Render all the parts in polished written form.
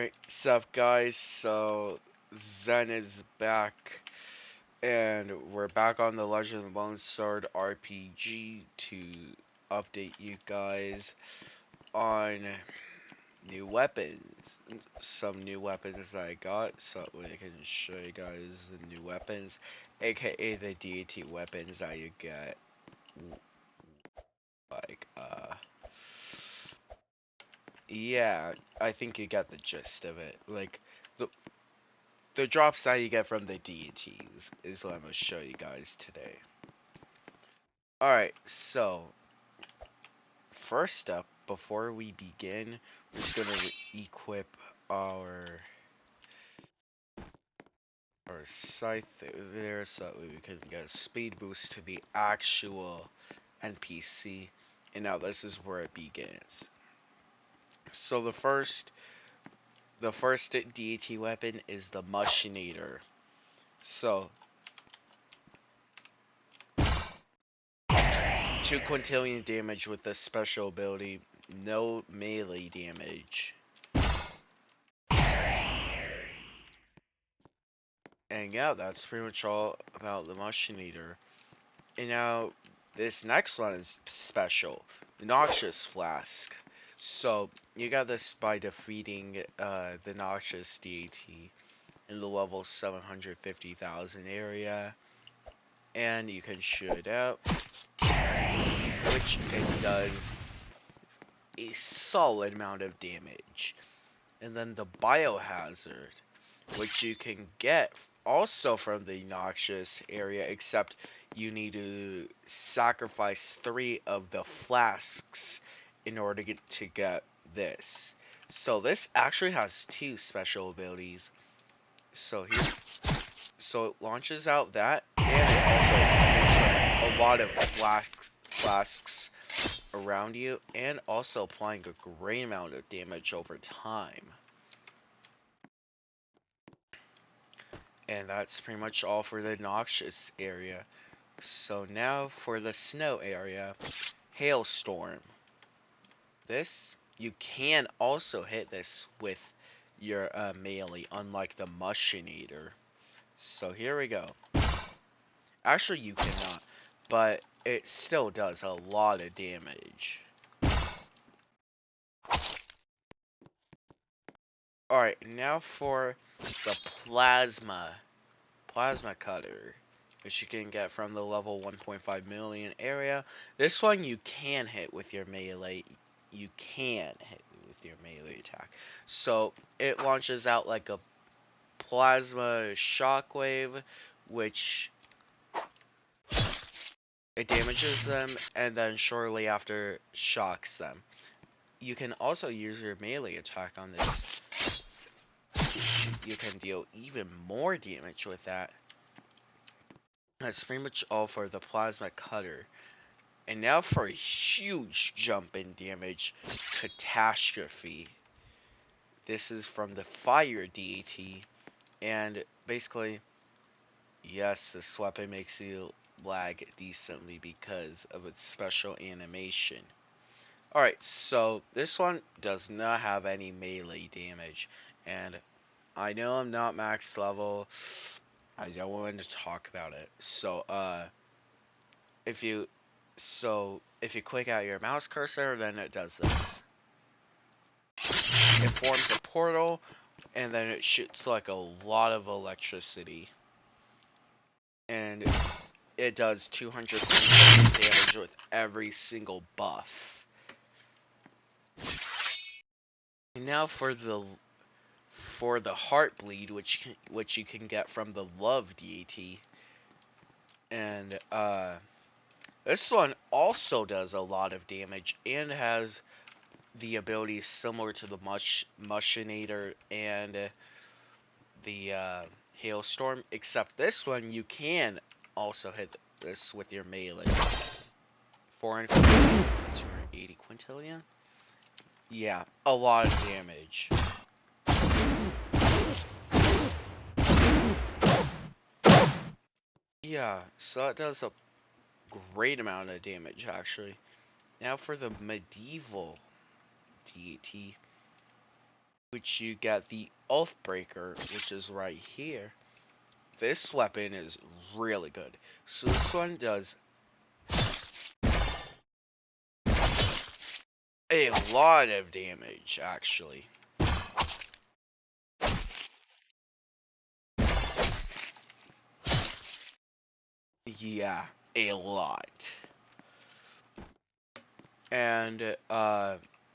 Alright, sup guys, so Zen is back, and we're back on the Legend of the Lone Sword RPG to update you guys on new weapons. Some new weapons that I got, so I can show you guys the new weapons, aka the Deity weapons that you get, like, yeah, I think you get the gist of it, like, the drops that you get from the deities is what I'm going to show you guys today. Alright, so first up, before we begin, we're just going to equip our scythe there so that we can get a speed boost to the actual NPC. And now this is where it begins. So the first deity weapon is the Machinator. So 2 quintillion damage with this special ability, no melee damage. And yeah, that's pretty much all about the Machinator. And now, this next one is special, the Noxious Flask. So, you got this by defeating the Noxious Deity in the level 750,000 area. And you can shoot it out, which it does a solid amount of damage. And then the Biohazard, which you can get also from the Noxious area, except you need to sacrifice 3 of the flasks in order to get this. So this actually has 2 special abilities. So it launches out that, and it also makes a lot of flasks around you, and also applying a great amount of damage over time. And that's pretty much all for the Noxious area. So now for the snow area, Hailstorm. This, you can also hit this with your melee, unlike the Machinator. So here we go. Actually, you cannot, but it still does a lot of damage. Alright, now for the Plasma Cutter, which you can get from the level 1.5 million area. This one you can hit with your melee. You can hit with your melee attack. So it launches out like a plasma shockwave, which it damages them and then shortly after shocks them. You can also use your melee attack on this. You can deal even more damage with that. That's pretty much all for the Plasma Cutter. And now for a huge jump in damage, Catastrophe. This is from the Fire Deity. And basically, yes, this weapon makes you lag decently because of its special animation. Alright, so this one does not have any melee damage. And I know I'm not max level. I don't want to talk about it. So, if you click out your mouse cursor, then it does this. It forms a portal, and then it shoots like a lot of electricity. And it does 200 damage with every single buff. And now for the Heartbleed, which you can get from the Love Deity. And this one also does a lot of damage and has the ability similar to the Machinator and the Hailstorm, except this one you can also hit this with your melee. 280 quintillion? Yeah, a lot of damage. Yeah, so that does a great amount of damage actually. Now for the Medieval Deity. which you get the Oathbreaker, which is right here. This weapon is really good. So this one does a lot of damage, actually. Yeah, a lot. And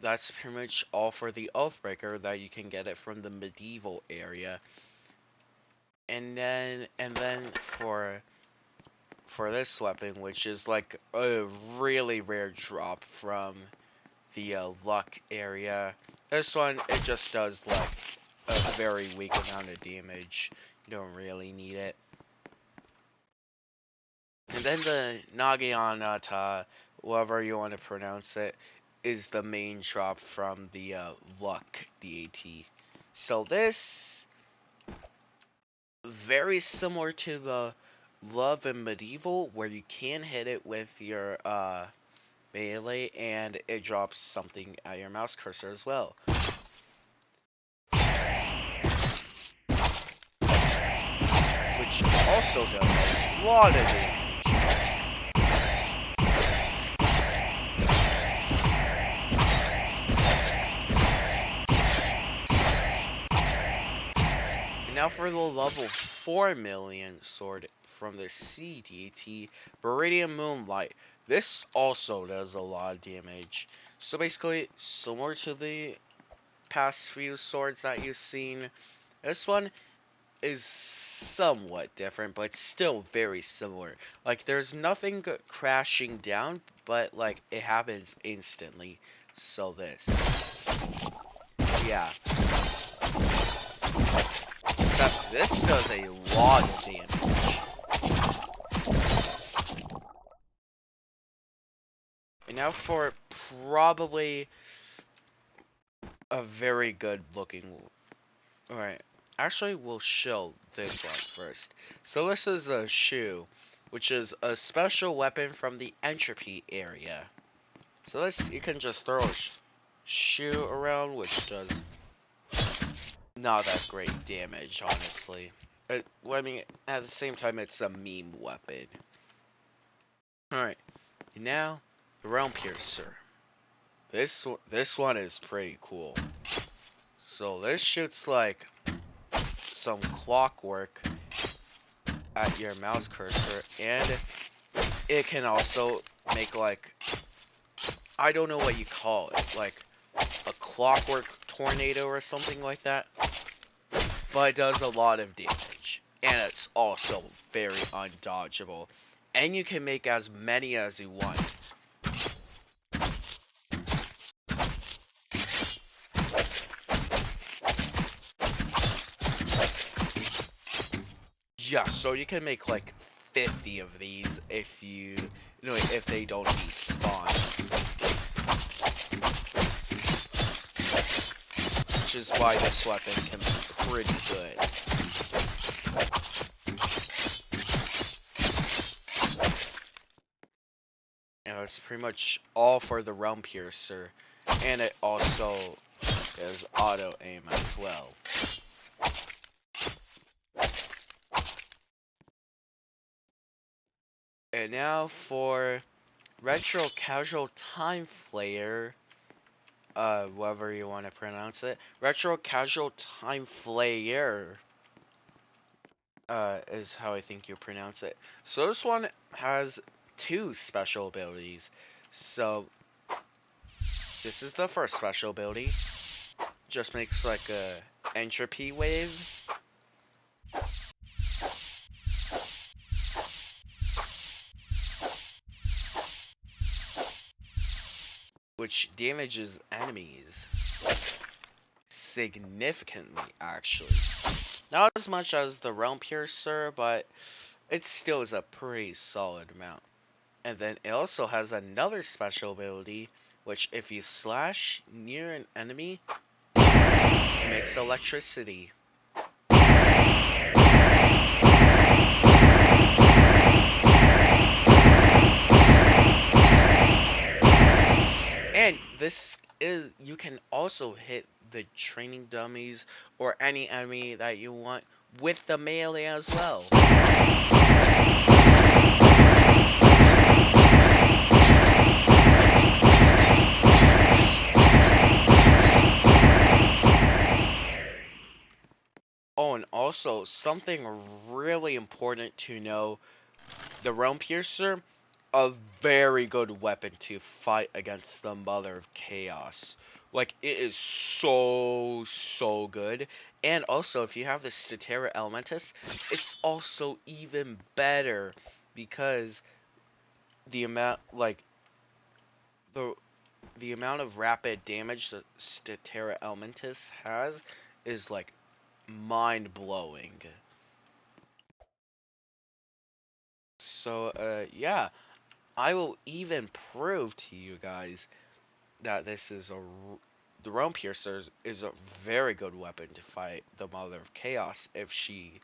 that's pretty much all for the Oathbreaker, that you can get it from the medieval area. And then for this weapon, which is like a really rare drop from the luck area. This one, it just does like a very weak amount of damage. You don't really need it. And then the Nagianata, whatever you want to pronounce it, is the main drop from the luck Deity. So this, very similar to the Love and Medieval, where you can hit it with your melee, and it drops something at your mouse cursor as well. Which also does a lot of damage. And now for the level 4 million sword from the Sea Deity, Viridian Moonlight. This also does a lot of damage. So basically, similar to the past few swords that you've seen, this one is somewhat different, but still very similar. Like, there's nothing crashing down, but like it happens instantly. So this, yeah. Except this does a lot of damage. And now for probably a very good looking. Alright, actually we'll show this one first. So this is a shoe, which is a special weapon from the entropy area. So this, you can just throw a shoe around, which does not that great damage, honestly. Well, I mean, at the same time, it's a meme weapon. Alright, now the Realm Piercer. This one is pretty cool. So this shoots like some clockwork at your mouse cursor, and it can also make like, I don't know what you call it, like a clockwork tornado or something like that. But it does a lot of damage, and it's also very undodgeable. And you can make as many as you want. Yeah, so you can make like 50 of these if if they don't despawn. Which is why this weapon can be pretty good. And that's pretty much all for the Realm Piercer. And it also is auto aim as well. And now for Retro Casual Time Flayer, whatever you want to pronounce it. Retro Casual Time Flayer, is how I think you pronounce it. So this one has 2 special abilities. So this is the first special ability. Just makes like a entropy wave. Which damages enemies significantly, actually. Not as much as the Realm Piercer, but it still is a pretty solid amount. And then it also has another special ability, which if you slash near an enemy, it makes electricity. And this is, you can also hit the training dummies or any enemy that you want with the melee as well. Oh, and also something really important to know, the Realm Piercer, a very good weapon to fight against the Mother of Chaos. Like, it is so good. And also, if you have the Statera Elementus, it's also even better because the amount, like, the amount of rapid damage that Statera Elementus has is, like, mind-blowing. So, yeah, I will even prove to you guys that the Realm Piercer is a very good weapon to fight the Mother of Chaos if she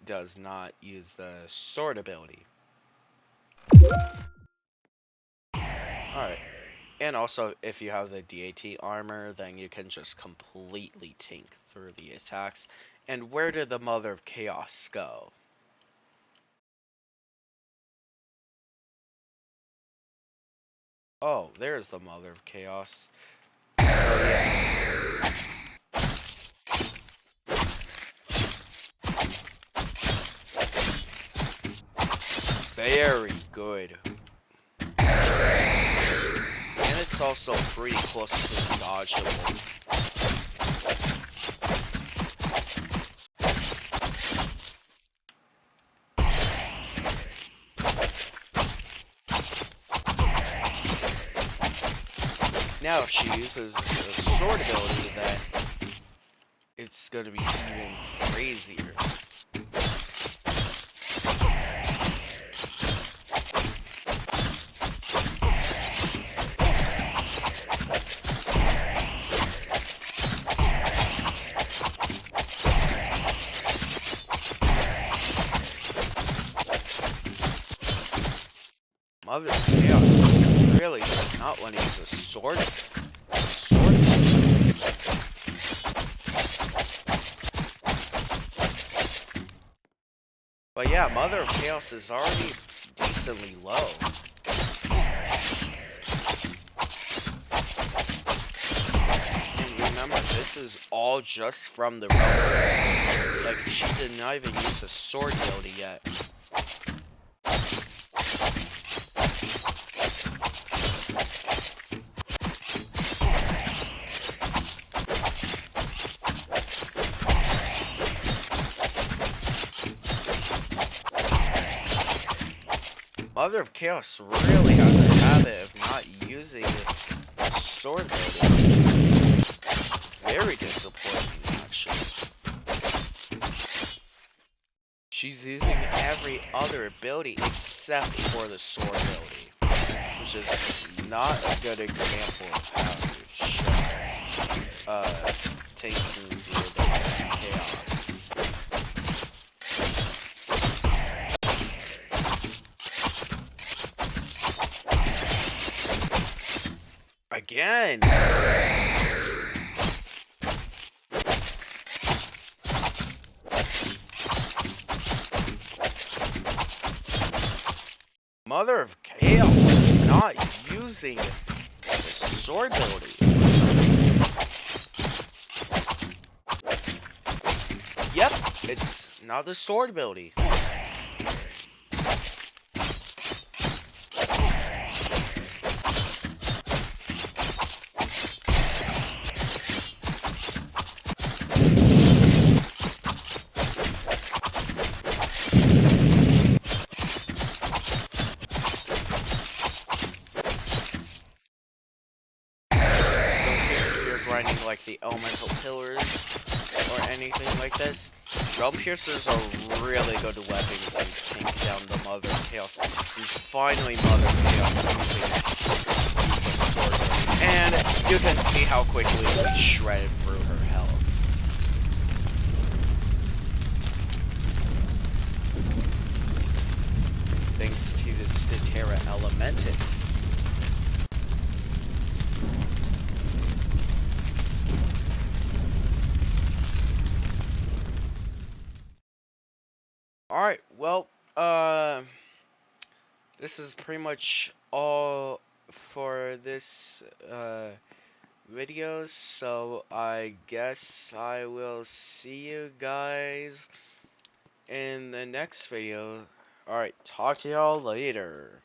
does not use the sword ability. Alright, and also if you have the Deity armor, then you can just completely tank through the attacks. And where did the Mother of Chaos go? Oh, there's the Mother of Chaos. So yeah. Very good. And it's also pretty close to dodgeable. Now if she uses the sword ability, then it's gonna be even crazier. Mother of Chaos really does not want to use a sword. But yeah, Mother of Chaos is already decently low. And remember, this is all just from the Realm. Like, she did not even use a sword ability yet. Mother of Chaos really has a habit of not using the sword ability. Very disappointing, actually. She's using every other ability except for the sword ability, which is not a good example of how to take through the chaos. Again! Mother of Chaos is not using the sword ability. Yep, it's not the sword ability. Like the elemental pillars or anything like this, Realm Piercers are really good weapons to take down the Mother of Chaos. And finally, Mother of Chaos using the sword. And you can see how quickly we shredded through her health. Thanks to the Statera Elementus. Alright, well, this is pretty much all for this video, so I guess I will see you guys in the next video. Alright, talk to y'all later.